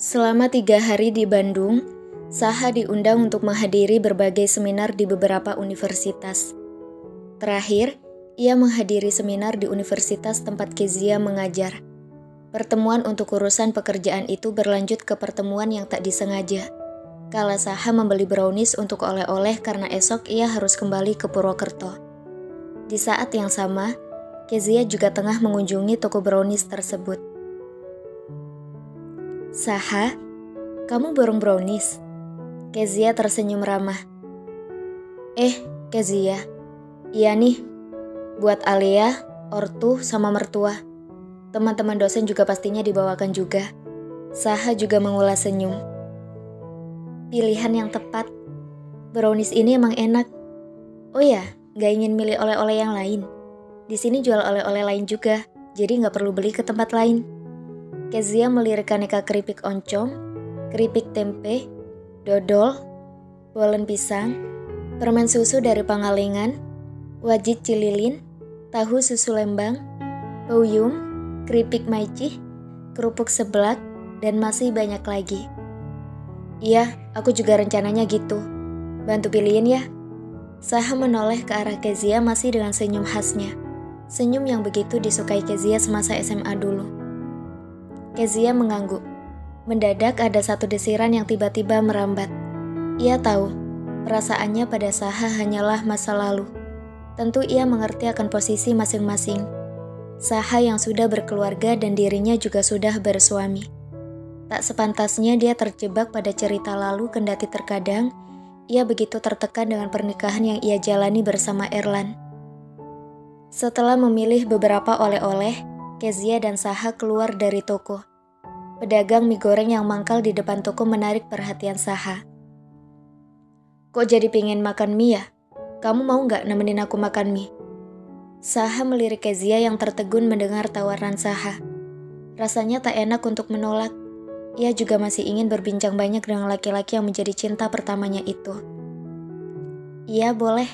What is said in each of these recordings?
Selama 3 hari di Bandung, Saha diundang untuk menghadiri berbagai seminar di beberapa universitas. Terakhir, ia menghadiri seminar di universitas tempat Kezia mengajar. Pertemuan untuk urusan pekerjaan itu berlanjut ke pertemuan yang tak disengaja. Kala Saha membeli brownies untuk oleh-oleh karena esok ia harus kembali ke Purwokerto. Di saat yang sama, Kezia juga tengah mengunjungi toko brownies tersebut. "Saha, kamu borong brownies?" Kezia tersenyum ramah. Kezia, iya nih, buat Alia, ortu, sama mertua. Teman-teman dosen juga pastinya dibawakan juga." Saha juga mengulas senyum. "Pilihan yang tepat. Brownies ini emang enak. Oh ya, gak ingin milih oleh-oleh yang lain? Di sini jual oleh-oleh lain juga, jadi gak perlu beli ke tempat lain." Kezia melirik aneka keripik oncom, keripik tempe, dodol, bolen pisang, permen susu dari Pangalengan, wajit cililin, tahu susu lembang, peyem, keripik maicih, kerupuk seblak, dan masih banyak lagi. "Iya, aku juga rencananya gitu. Bantu pilihin ya." Saha menoleh ke arah Kezia masih dengan senyum khasnya. Senyum yang begitu disukai Kezia semasa SMA dulu. Kezia mengangguk. Mendadak ada satu desiran yang tiba-tiba merambat. Ia tahu, perasaannya pada Saha hanyalah masa lalu. Tentu ia mengerti akan posisi masing-masing. Saha yang sudah berkeluarga dan dirinya juga sudah bersuami. Tak sepantasnya dia terjebak pada cerita lalu kendati terkadang ia begitu tertekan dengan pernikahan yang ia jalani bersama Erlan. Setelah memilih beberapa oleh-oleh, Kezia dan Saha keluar dari toko. Pedagang mie goreng yang mangkal di depan toko menarik perhatian Saha. "Kok jadi pengen makan mie ya? Kamu mau nggak nemenin aku makan mie?" Saha melirik Kezia yang tertegun mendengar tawaran Saha. Rasanya tak enak untuk menolak. Ia juga masih ingin berbincang banyak dengan laki-laki yang menjadi cinta pertamanya itu. "Iya, boleh,"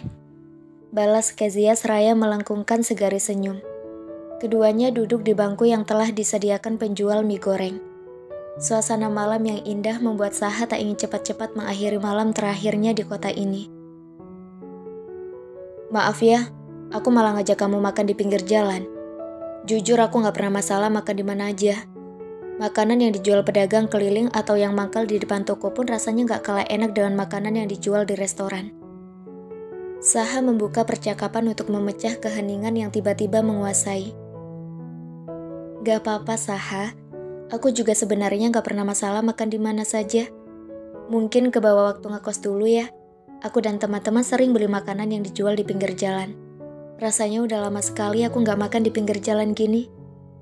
balas Kezia seraya melengkungkan segaris senyum. Keduanya duduk di bangku yang telah disediakan penjual mie goreng. Suasana malam yang indah membuat Saha tak ingin cepat-cepat mengakhiri malam terakhirnya di kota ini. "Maaf ya, aku malah ngajak kamu makan di pinggir jalan. Jujur aku gak pernah masalah makan di mana aja. Makanan yang dijual pedagang keliling atau yang mangkal di depan toko pun rasanya gak kalah enak dengan makanan yang dijual di restoran." Saha membuka percakapan untuk memecah keheningan yang tiba-tiba menguasai. "Gak apa-apa, Saha. Aku juga sebenarnya gak pernah masalah makan di mana saja. Mungkin ke bawah waktu ngekos dulu ya. Aku dan teman-teman sering beli makanan yang dijual di pinggir jalan. Rasanya udah lama sekali aku gak makan di pinggir jalan gini.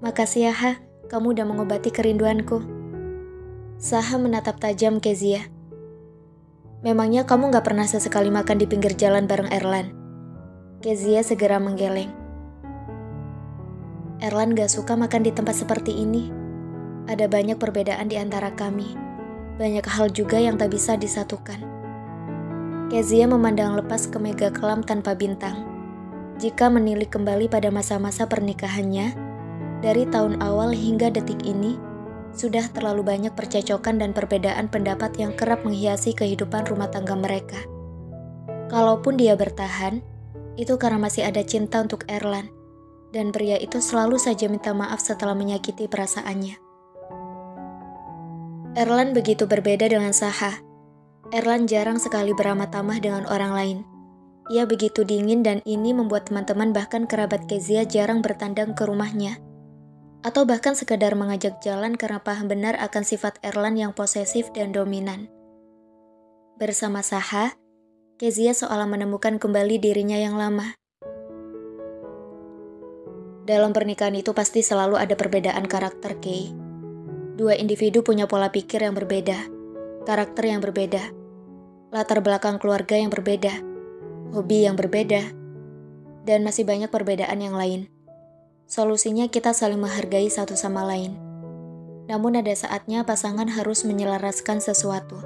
Makasih ya, Ha. Kamu udah mengobati kerinduanku." Saha menatap tajam Kezia. "Memangnya kamu gak pernah sesekali makan di pinggir jalan bareng Erlan?" Kezia segera menggeleng. "Erlan gak suka makan di tempat seperti ini. Ada banyak perbedaan di antara kami. Banyak hal juga yang tak bisa disatukan." Kezia memandang lepas ke meja kelam tanpa bintang. Jika menilik kembali pada masa-masa pernikahannya, dari tahun awal hingga detik ini, sudah terlalu banyak percecokan dan perbedaan pendapat yang kerap menghiasi kehidupan rumah tangga mereka. Kalaupun dia bertahan, itu karena masih ada cinta untuk Erlan, dan pria itu selalu saja minta maaf setelah menyakiti perasaannya. Erlan begitu berbeda dengan Saha. Erlan jarang sekali beramah tamah dengan orang lain. Ia begitu dingin dan ini membuat teman-teman bahkan kerabat Kezia jarang bertandang ke rumahnya. Atau bahkan sekedar mengajak jalan karena paham benar akan sifat Erlan yang posesif dan dominan. Bersama Saha, Kezia seolah menemukan kembali dirinya yang lama. Dalam pernikahan itu pasti selalu ada perbedaan karakter, Kay. Dua individu punya pola pikir yang berbeda, karakter yang berbeda, latar belakang keluarga yang berbeda, hobi yang berbeda, dan masih banyak perbedaan yang lain. Solusinya kita saling menghargai satu sama lain. Namun ada saatnya pasangan harus menyelaraskan sesuatu.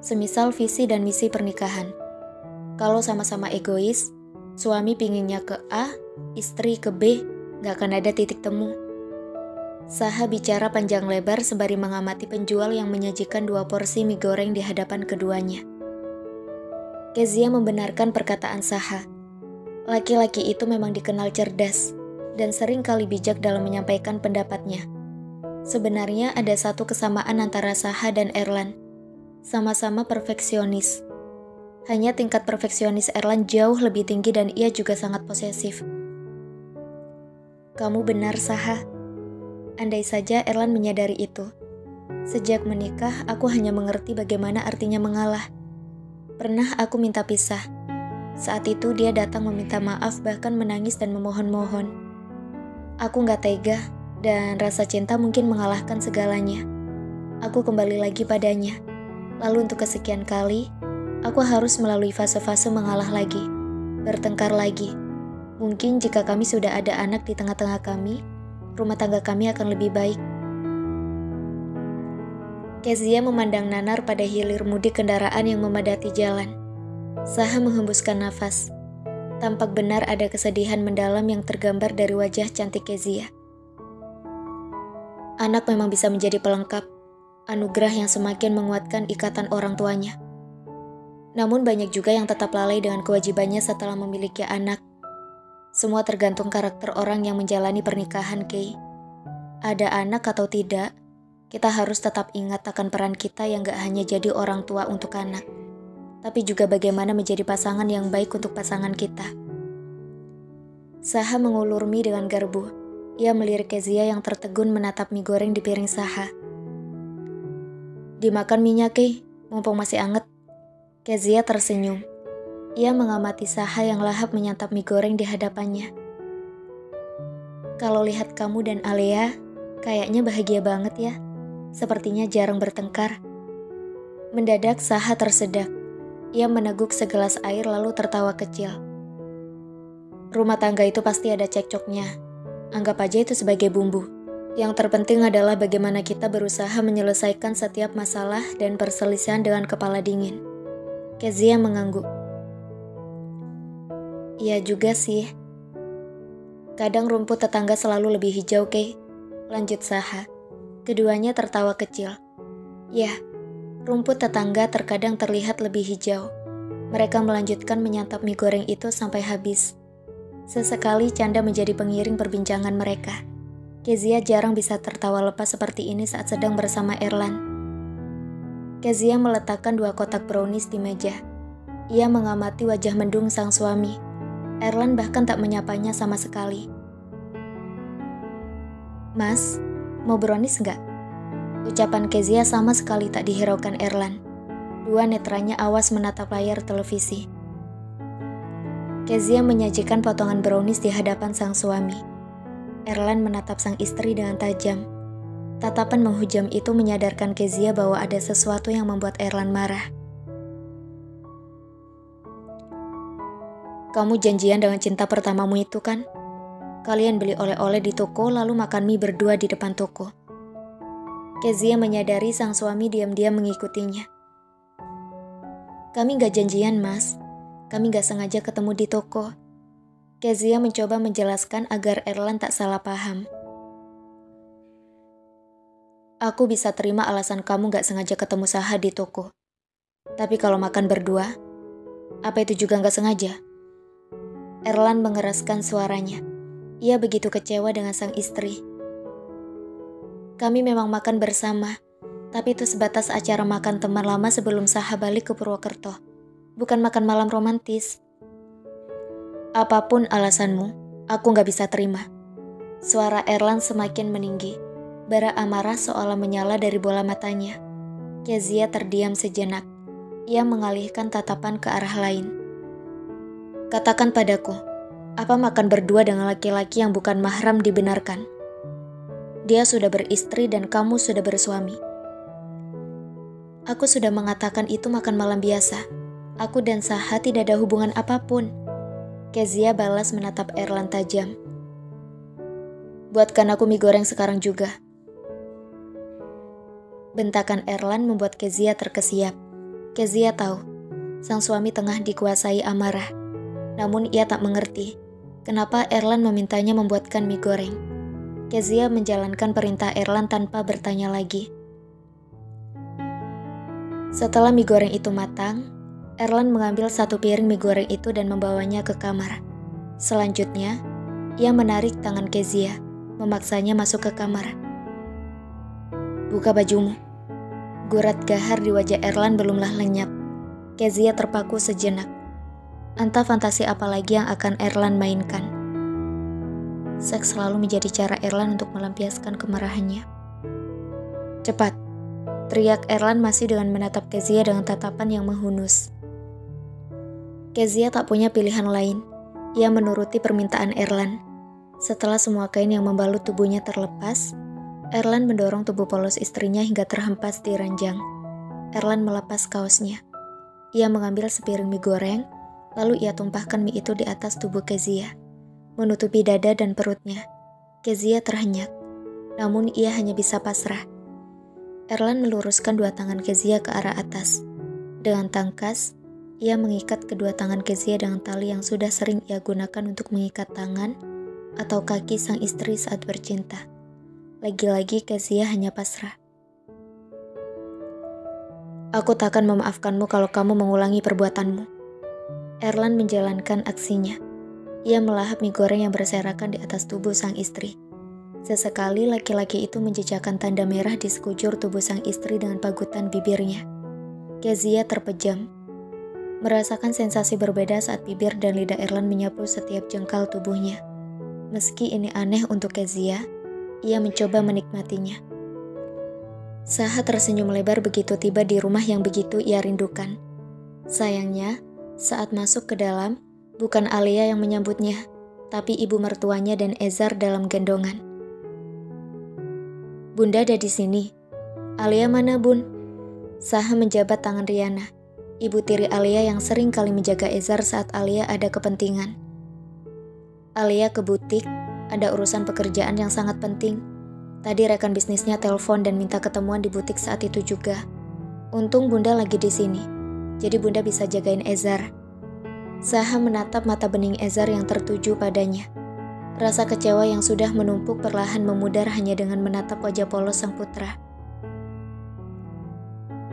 Semisal visi dan misi pernikahan. Kalau sama-sama egois, suami pinginnya ke A, istri ke B, gak akan ada titik temu. Saha bicara panjang lebar sembari mengamati penjual yang menyajikan 2 porsi mie goreng di hadapan keduanya. Kezia membenarkan perkataan Saha. Laki-laki itu memang dikenal cerdas dan sering kali bijak dalam menyampaikan pendapatnya. Sebenarnya ada satu kesamaan antara Saha dan Erlan. Sama-sama perfeksionis. Hanya tingkat perfeksionis Erlan jauh lebih tinggi dan ia juga sangat posesif. Kamu benar, Saha. Andai saja Erlan menyadari itu. Sejak menikah, aku hanya mengerti bagaimana artinya mengalah. Pernah aku minta pisah. Saat itu dia datang meminta maaf bahkan menangis dan memohon-mohon. Aku gak tega dan rasa cinta mungkin mengalahkan segalanya. Aku kembali lagi padanya. Lalu untuk kesekian kali, aku harus melalui fase-fase mengalah lagi, bertengkar lagi. Mungkin jika kami sudah ada anak di tengah-tengah kami, rumah tangga kami akan lebih baik. Kezia memandang nanar pada hilir mudik kendaraan yang memadati jalan. Saha menghembuskan nafas. Tampak benar ada kesedihan mendalam yang tergambar dari wajah cantik Kezia. Anak memang bisa menjadi pelengkap, anugerah yang semakin menguatkan ikatan orang tuanya. Namun banyak juga yang tetap lalai dengan kewajibannya setelah memiliki anak. Semua tergantung karakter orang yang menjalani pernikahan, Kay. Ada anak atau tidak, kita harus tetap ingat akan peran kita yang gak hanya jadi orang tua untuk anak, tapi juga bagaimana menjadi pasangan yang baik untuk pasangan kita. Saha mengulur mie dengan garbu. Ia melirik Kezia yang tertegun menatap mie goreng di piring Saha. Dimakan minyak, Kay, mumpung masih anget. Kezia tersenyum. Ia mengamati Saha yang lahap menyantap mie goreng di hadapannya. Kalau lihat kamu dan Alea, kayaknya bahagia banget ya. Sepertinya jarang bertengkar. Mendadak Saha tersedak. Ia meneguk segelas air lalu tertawa kecil. Rumah tangga itu pasti ada cekcoknya. Anggap aja itu sebagai bumbu. Yang terpenting adalah bagaimana kita berusaha menyelesaikan setiap masalah dan perselisihan dengan kepala dingin. Kezia mengangguk. Iya juga sih. Kadang rumput tetangga selalu lebih hijau, Kay. Lanjut Saha. Keduanya tertawa kecil. Ya, rumput tetangga terkadang terlihat lebih hijau. Mereka melanjutkan menyantap mie goreng itu sampai habis. Sesekali canda menjadi pengiring perbincangan mereka. Kezia jarang bisa tertawa lepas seperti ini saat sedang bersama Erlan. Kezia meletakkan 2 kotak brownies di meja. Ia mengamati wajah mendung sang suami. Erlan bahkan tak menyapanya sama sekali. Mas, mau brownies nggak? Ucapan Kezia sama sekali tak dihiraukan Erlan. 2 netranya awas menatap layar televisi. Kezia menyajikan potongan brownies di hadapan sang suami. Erlan menatap sang istri dengan tajam. Tatapan menghujam itu menyadarkan Kezia bahwa ada sesuatu yang membuat Erlan marah. Kamu janjian dengan cinta pertamamu itu kan? Kalian beli oleh-oleh di toko lalu makan mie berdua di depan toko. Kezia menyadari sang suami diam-diam mengikutinya. Kami gak janjian, Mas. Kami gak sengaja ketemu di toko. Kezia mencoba menjelaskan agar Erlan tak salah paham. Aku bisa terima alasan kamu gak sengaja ketemu Saha di toko. Tapi kalau makan berdua, apa itu juga gak sengaja? Erlan mengeraskan suaranya. Ia begitu kecewa dengan sang istri. Kami memang makan bersama, tapi itu sebatas acara makan teman lama sebelum Saha balik ke Purwokerto. Bukan makan malam romantis. Apapun alasanmu, aku gak bisa terima. Suara Erlan semakin meninggi. Bara amarah seolah menyala dari bola matanya. Kezia terdiam sejenak. Ia mengalihkan tatapan ke arah lain. Katakan padaku, apa makan berdua dengan laki-laki yang bukan mahram dibenarkan? Dia sudah beristri dan kamu sudah bersuami. Aku sudah mengatakan itu makan malam biasa. Aku dan Saha tidak ada hubungan apapun. Kezia balas menatap Erlan tajam. Buatkan aku mie goreng sekarang juga. Bentakan Erlan membuat Kezia terkesiap. Kezia tahu, sang suami tengah dikuasai amarah. Namun ia tak mengerti, kenapa Erlan memintanya membuatkan mie goreng. Kezia menjalankan perintah Erlan tanpa bertanya lagi. Setelah mie goreng itu matang, Erlan mengambil satu piring mie goreng itu dan membawanya ke kamar. Selanjutnya, ia menarik tangan Kezia, memaksanya masuk ke kamar. "Buka bajumu." Gurat gahar di wajah Erlan belumlah lenyap. Kezia terpaku sejenak. Entah fantasi apa lagi yang akan Erlan mainkan. Seks selalu menjadi cara Erlan untuk melampiaskan kemarahannya. "Cepat!" teriak Erlan masih dengan menatap Kezia dengan tatapan yang menghunus. Kezia tak punya pilihan lain. Ia menuruti permintaan Erlan. Setelah semua kain yang membalut tubuhnya terlepas, Erlan mendorong tubuh polos istrinya hingga terhempas di ranjang. Erlan melepas kaosnya. Ia mengambil sepiring mie goreng, lalu ia tumpahkan mie itu di atas tubuh Kezia, menutupi dada dan perutnya. Kezia terhenyak, namun ia hanya bisa pasrah. Erlan meluruskan dua tangan Kezia ke arah atas. Dengan tangkas, ia mengikat kedua tangan Kezia dengan tali yang sudah sering ia gunakan untuk mengikat tangan atau kaki sang istri saat bercinta. Lagi-lagi Kezia hanya pasrah. "Aku tak akan memaafkanmu kalau kamu mengulangi perbuatanmu." Erlan menjalankan aksinya. Ia melahap mie goreng yang berserakan di atas tubuh sang istri. Sesekali laki-laki itu menjejakkan tanda merah di sekujur tubuh sang istri dengan pagutan bibirnya. Kezia terpejam, merasakan sensasi berbeda saat bibir dan lidah Erlan menyapu setiap jengkal tubuhnya. Meski ini aneh untuk Kezia, ia mencoba menikmatinya. Saha tersenyum lebar begitu tiba di rumah yang begitu ia rindukan. Sayangnya, saat masuk ke dalam, bukan Alia yang menyambutnya, tapi ibu mertuanya dan Ezar dalam gendongan. "Bunda ada di sini." "Alia mana, Bun?" Saha menjabat tangan Riana, ibu tiri Alia yang sering kali menjaga Ezar saat Alia ada kepentingan. "Alia ke butik, ada urusan pekerjaan yang sangat penting. Tadi rekan bisnisnya telepon dan minta ketemuan di butik saat itu juga. Untung Bunda lagi di sini, jadi Bunda bisa jagain Ezar." Saha menatap mata bening Ezar yang tertuju padanya. Rasa kecewa yang sudah menumpuk perlahan memudar hanya dengan menatap wajah polos sang putra.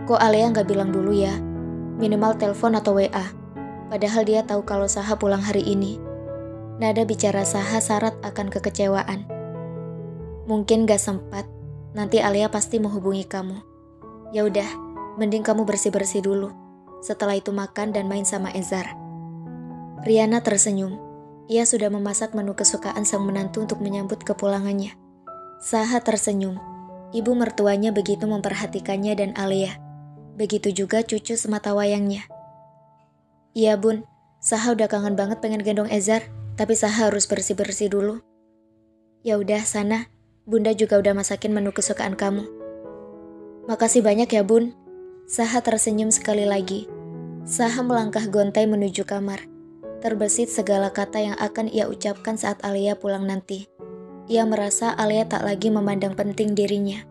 "Kok Alia nggak bilang dulu ya? Minimal telepon atau WA. Padahal dia tahu kalau Saha pulang hari ini." Nada bicara Saha syarat akan kekecewaan. "Mungkin gak sempat, nanti Alia pasti menghubungi kamu. Ya udah, mending kamu bersih-bersih dulu. Setelah itu makan dan main sama Ezar." Riana tersenyum. Ia sudah memasak menu kesukaan sang menantu untuk menyambut kepulangannya. Saha tersenyum. Ibu mertuanya begitu memperhatikannya dan Alia. Begitu juga cucu sematawayangnya. "Iya Bun, Saha udah kangen banget pengen gendong Ezar, tapi Saha harus bersih-bersih dulu." "Ya udah sana, Bunda juga udah masakin menu kesukaan kamu." "Makasih banyak ya Bun." Saha tersenyum sekali lagi. Saha melangkah gontai menuju kamar. Terbesit segala kata yang akan ia ucapkan saat Alia pulang nanti. Ia merasa Alia tak lagi memandang penting dirinya.